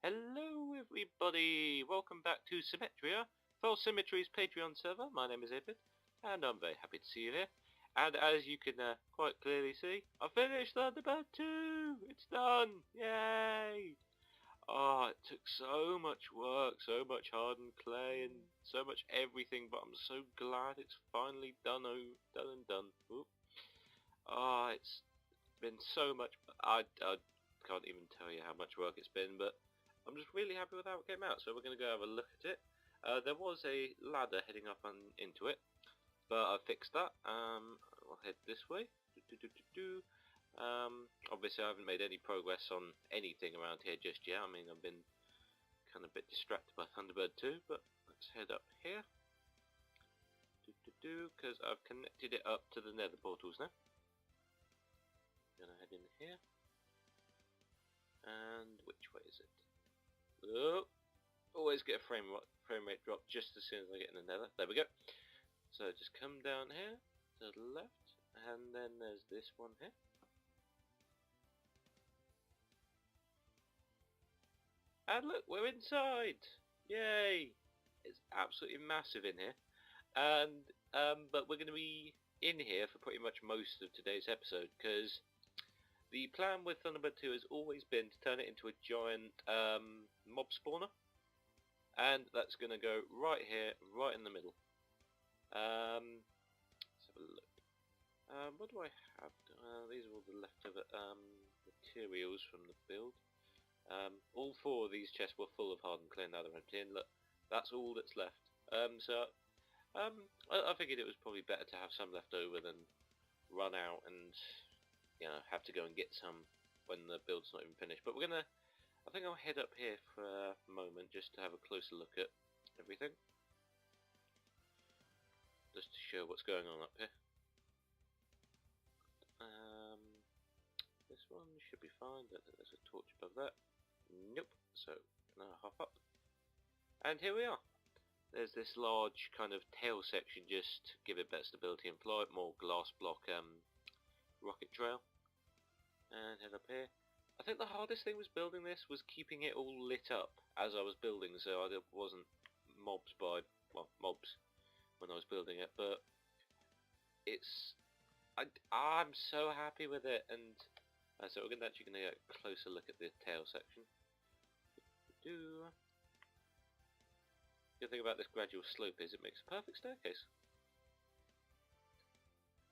Hello everybody, welcome back to Symmetria, FalseSymmetry's Patreon server. My name is Ibid, and I'm very happy to see you here. And as you can quite clearly see, I finished Thunderbird 2! It's done! Yay! Oh, it took so much work, so much hardened clay, and so much everything, but I'm so glad it's finally done and done. Oop. Oh, it's been so much. I can't even tell you how much work it's been, but I'm just really happy with how it came out. So we're going to go have a look at it. There was a ladder heading up into it, but I fixed that. I'll head this way. Obviously I haven't made any progress on anything around here just yet. I mean, I've been kind of a bit distracted by Thunderbird 2, but let's head up here. Because I've connected it up to the nether portals now. Gonna head in here. And which way is it? Oh, always get a frame rate drop just as soon as I get in the nether. There we go. So just come down here to the left, and then there's this one here. And look, we're inside! Yay! It's absolutely massive in here. And but we're going to be in here for pretty much most of today's episode, because the plan with Thunderbird 2 has always been to turn it into a giant mob spawner, and that's going to go right here, right in the middle. Let's have a look. What do I have? These are all the leftover materials from the build. All four of these chests were full of hardened clay, now they're empty, and look, that's all that's left. I figured it was probably better to have some left over than run out and have to go and get some when the build's not even finished. But I think I'll head up here for a moment just to have a closer look at everything, just to show what's going on up here. This one should be fine. Don't think there's a torch above that. Nope. So now hop up, and here we are. There's this large kind of tail section just to give it better stability and flight, more glass block rocket trail. And head up here. I think the hardest thing was building this was keeping it all lit up as I was building, so I wasn't mobs when I was building it. But I'm so happy with it, and so we're actually going to get a closer look at the tail section. Good thing about this gradual slope is it makes a perfect staircase.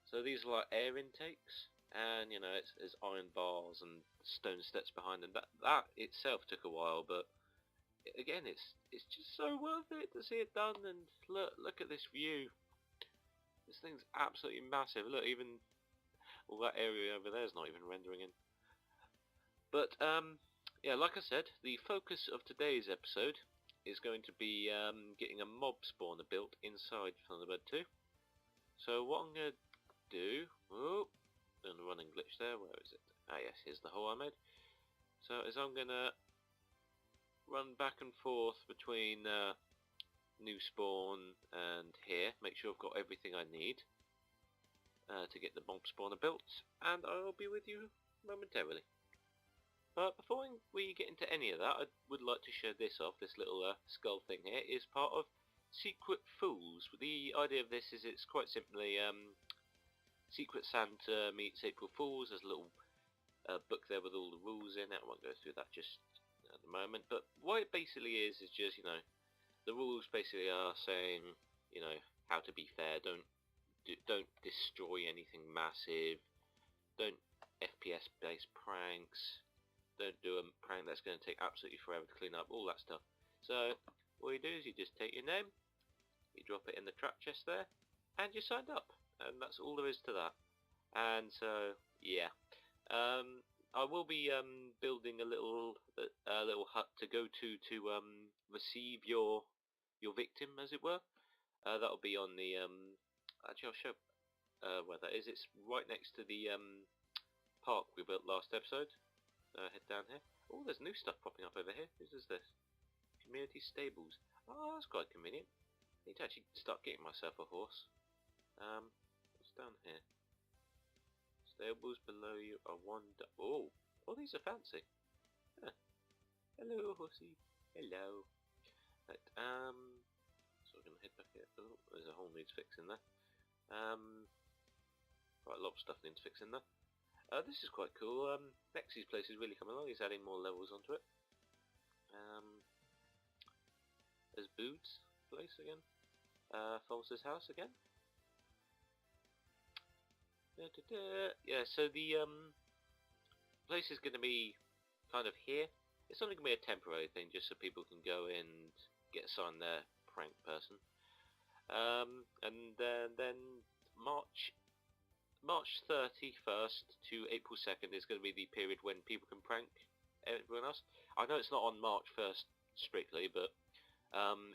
So these are like air intakes, and it's iron bars and stone steps behind them. That itself took a while, but again, it's just so worth it to see it done. And look at this view. This thing's absolutely massive. Look, even all that area over there is not even rendering in. But yeah, like I said, the focus of today's episode is going to be getting a mob spawner built inside Thunderbird 2. So what I'm going to do... Oh, and a running glitch there. Where is it? Ah yes, here's the hole I made. So as I'm going to run back and forth between new spawn and here, make sure I've got everything I need to get the mob spawner built, and I'll be with you momentarily. But before we get into any of that, I would like to show this off. This little skull thing here is part of Secret Fools. The idea of this is it's quite simply Secret Santa meets April Fools. There's a little book there with all the rules in it. I won't go through that just at the moment. But what it basically is just, the rules basically are saying, how to be fair. Don't destroy anything massive. Don't FPS based pranks. Don't do a prank that's going to take absolutely forever to clean up, all that stuff. So all you do is you just take your name, you drop it in the trap chest there, and you're signed up. And that's all there is to that. And so yeah, I will be building a little hut to go to receive your victim, as it were. That'll be on the actually I'll show where that is. It's right next to the park we built last episode. Head down here. Oh, there's new stuff popping up over here. Whose is this? Community stables. Oh, that's quite convenient. I need to actually start getting myself a horse. What's down here? Stables below you are one. Oh, these are fancy. Yeah. Hello, horsey. Hello. Right, so we're gonna head back here. Oh, there's a hole needs fixing there. Quite a lot of stuff needs fixing there. This is quite cool. Nexy's place is really coming along. He's adding more levels onto it. There's Boot's place again. False's house again. Yeah, so the place is going to be kind of here. It's only going to be a temporary thing, just so people can go in and get assigned their prank person. And then March 31st to April 2nd is going to be the period when people can prank everyone else. I know it's not on March 1st strictly, but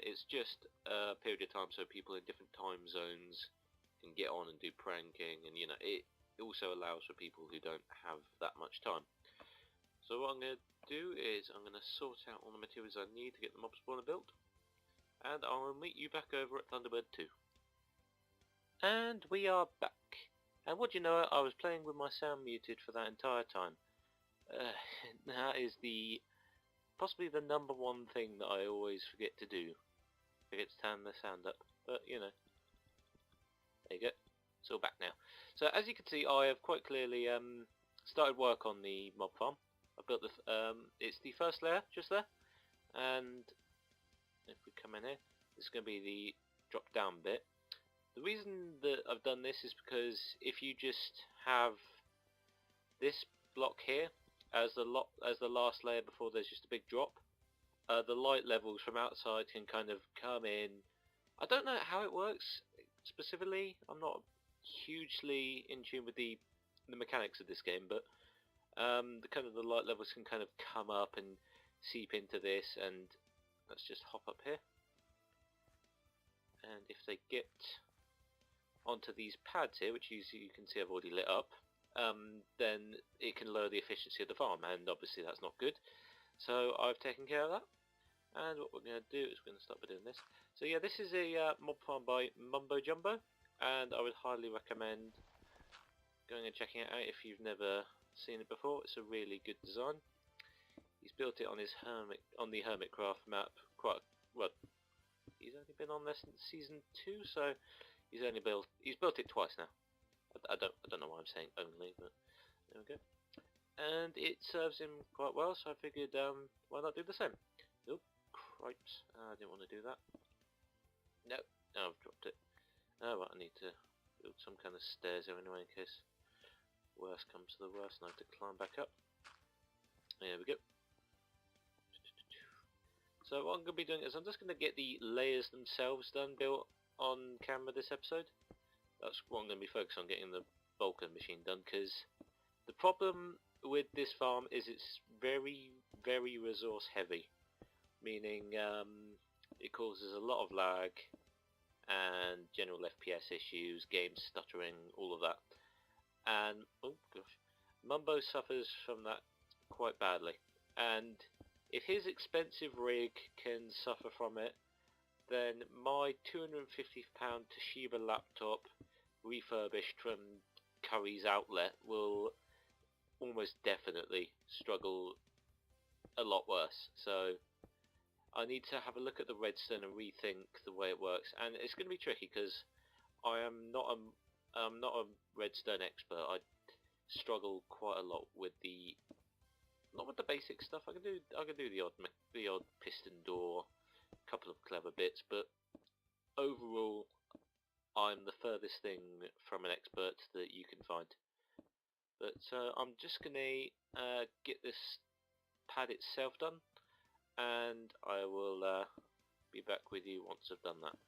it's just a period of time so people in different time zones can get on and do pranking, and it also allows for people who don't have that much time. So what I'm going to do is I'm going to sort out all the materials I need to get the mob spawner built, and I'll meet you back over at Thunderbird 2. And we are back. And what do you know, I was playing with my sound muted for that entire time. That is possibly the number one thing that I always forget to do. Forget to turn the sound up, but there you go. It's all back now. So as you can see, I have quite clearly started work on the mob farm. I built the it's the first layer just there, and if we come in here, it's going to be the drop down bit. The reason that I've done this is because if you just have this block here as the last layer before there's just a big drop, the light levels from outside can kind of come in. I don't know how it works specifically. I'm not hugely in tune with the mechanics of this game, but the light levels can kind of come up and seep into this, and let's just hop up here. And if they get onto these pads here, which you can see I've already lit up, then it can lower the efficiency of the farm, and obviously that's not good. So I've taken care of that, and what we're going to do is we're going to start by doing this. So yeah, this is a mob farm by Mumbo Jumbo, and I would highly recommend going and checking it out if you've never seen it before. It's a really good design. He's built it on his the Hermitcraft map. He's only been on there since season 2, so he's built it twice now. I don't know why I'm saying only, but there we go. And it serves him quite well, so I figured why not do the same. Oh cripes! I didn't want to do that. No, I've dropped it. Oh, right, I need to build some kind of stairs here anyway, in case worst comes to the worst and I have to climb back up. There we go. So what I'm going to be doing is I'm just going to get the layers themselves built on camera this episode. That's what I'm going to be focused on, getting the Vulcan machine done, because the problem with this farm is it's very, very resource heavy, meaning it causes a lot of lag and general FPS issues, game stuttering, all of that. And oh gosh, Mumbo suffers from that quite badly, and if his expensive rig can suffer from it, then my £250 Toshiba laptop refurbished from Curry's outlet will almost definitely struggle a lot worse. So I need to have a look at the redstone and rethink the way it works, and it's going to be tricky because I'm not a redstone expert. I struggle quite a lot with not with the basic stuff. I can do the odd piston door, a couple of clever bits, but overall I'm the furthest thing from an expert that you can find. But I'm just gonna get this pad itself done, and I will be back with you once I've done that.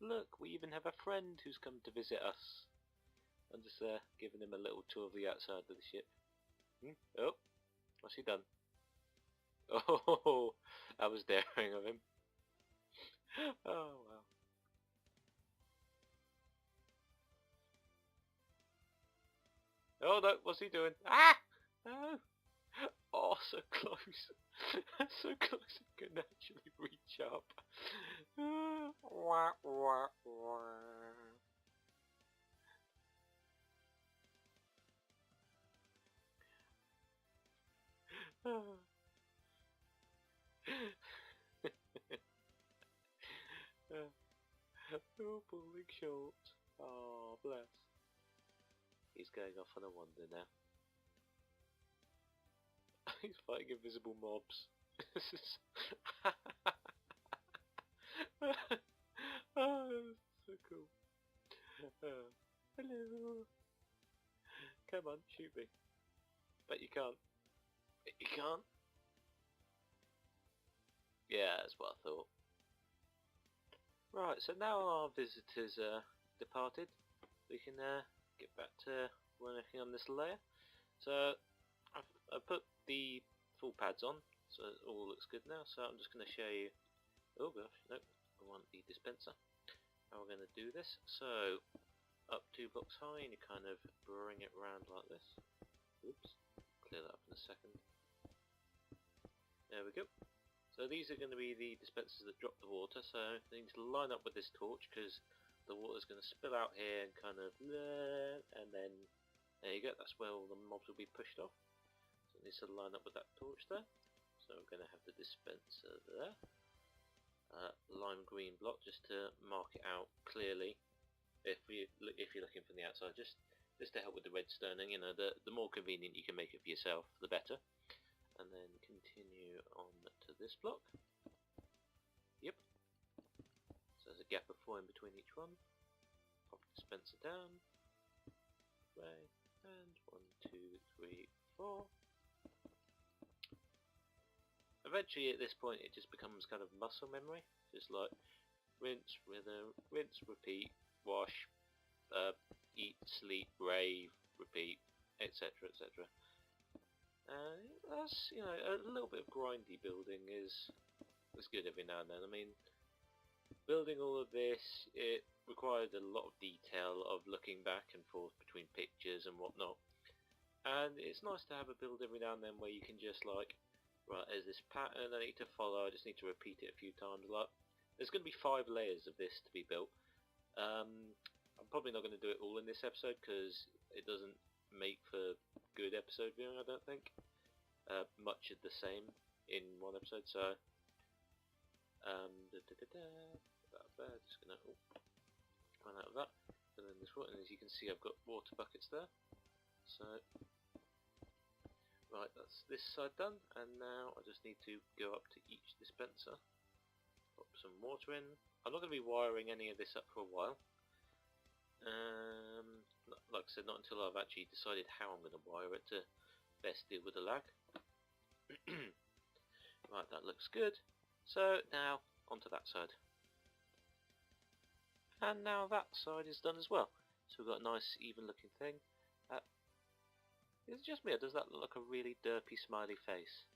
Look, we even have a friend who's come to visit us. I'm just giving him a little tour of the outside of the ship. Oh, what's he done? Oh, that was daring of him. Oh, wow. Oh, no, what's he doing? Ah! No! Oh, so close. So close I can actually reach up. Wah, wah, wah. You're falling short. Ah, bless. He's going off on a wander now. He's fighting invisible mobs. Oh, that's so cool. Hello. Come on, shoot me. Bet you can't. Bet you can't. Yeah, that's what I thought. Right, so now our visitors are departed, we can get back to working on this layer. So I've put the full pads on, so it all looks good now. So I'm just going to show you. Oh gosh, nope, I want the dispenser. How we're going to do this. So up 2 blocks high, and you kind of bring it round like this. Oops, clear that up in a second. There we go. So these are going to be the dispensers that drop the water, so they need to line up with this torch because the water's going to spill out here and kind of, and then there you go, that's where all the mobs will be pushed off. So it needs to line up with that torch there. So we're going to have the dispenser there. Lime green block just to mark it out clearly if you're looking from the outside, just to help with the redstoning. You know, the more convenient you can make it for yourself, the better. And then continue on to this block. Yep. So there's a gap of 4 in between each one. Pop the dispenser down. Way. And 1, 2, 3, 4. Eventually at this point it just becomes kind of muscle memory. Just like rinse, repeat, wash, eat, sleep, rave, repeat, etc, etc. That's, you know, a little bit of grindy building is good every now and then. I mean, building all of this, it required a lot of detail of looking back and forth between pictures and whatnot. And it's nice to have a build every now and then where you can just like, right, there's this pattern I need to follow, I just need to repeat it a few times. Like, there's going to be 5 layers of this to be built. I'm probably not going to do it all in this episode because it doesn't make for good episode viewing, I don't think. Much of the same in one episode, so just gonna run out of that. And then this one, and as you can see, I've got water buckets there. So right, that's this side done, and now I just need to go up to each dispenser, pop some water in. I'm not going to be wiring any of this up for a while. Like I said, not until I've actually decided how I'm going to wire it to best deal with the lag. Right, that looks good. So now onto that side. And now that side is done as well. So we've got a nice even looking thing. Is it just me, or does that look like a really derpy smiley face?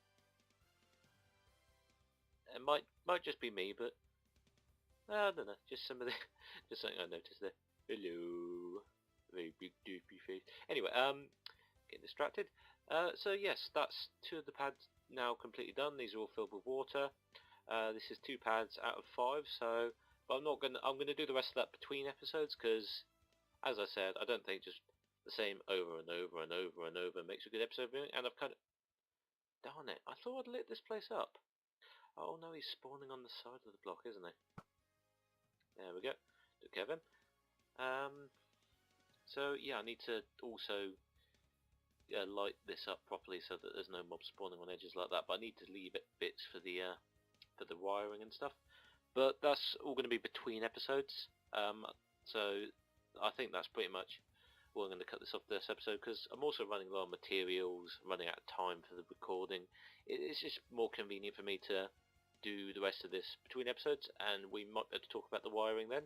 It might just be me, but I don't know. Just some of the just something I noticed there. Hello, very big derpy face. Anyway, getting distracted. So yes, that's 2 of the pads now completely done. These are all filled with water. This is 2 pads out of 5. So, but I'm gonna do the rest of that between episodes because, as I said, I don't think just the same over and over and over and over makes a good episode viewing. And I've kind of, darn it, I thought I'd lit this place up. Oh no, he's spawning on the side of the block, isn't he? There we go. To Kevin. So yeah, I need to also light this up properly so that there's no mobs spawning on edges like that. But I need to leave it bits for the wiring and stuff. But that's all going to be between episodes. So I think that's pretty much. Well, I'm going to cut this off this episode because I'm also running low on materials, running out of time for the recording. It's just more convenient for me to do the rest of this between episodes, and we might be able to talk about the wiring then.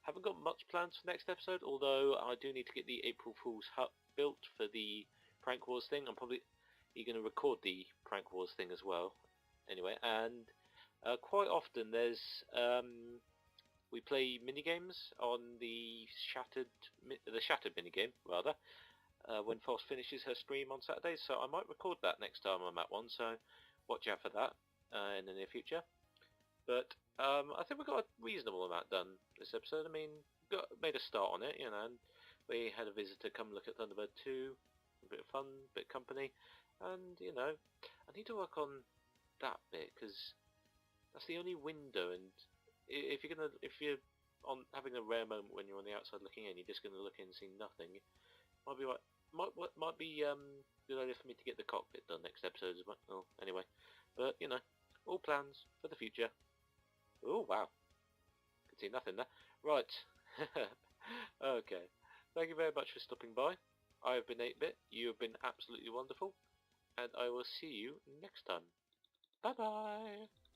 Haven't got much plans for next episode, although I do need to get the April Fool's hut built for the Prank Wars thing. I'm probably going to record the Prank Wars thing as well. Anyway, and quite often there's we play minigames on the shattered minigame rather when False finishes her stream on Saturdays. So I might record that next time I'm at one. So watch out for that in the near future. But I think we got a reasonable amount done this episode. I mean, made a start on it, you know. And we had a visitor come look at Thunderbird 2, a bit of fun, a bit of company, and you know, I need to work on that bit because that's the only window. And if you're on having a rare moment when you're on the outside looking in, you're just going to look in and see nothing. Might be right. Might be good idea for me to get the cockpit done next episode as well. Oh, anyway, but you know, all plans for the future. Oh wow, could see nothing there. Right. Okay. Thank you very much for stopping by. I have been 8-Bit. You have been absolutely wonderful, and I will see you next time. Bye bye.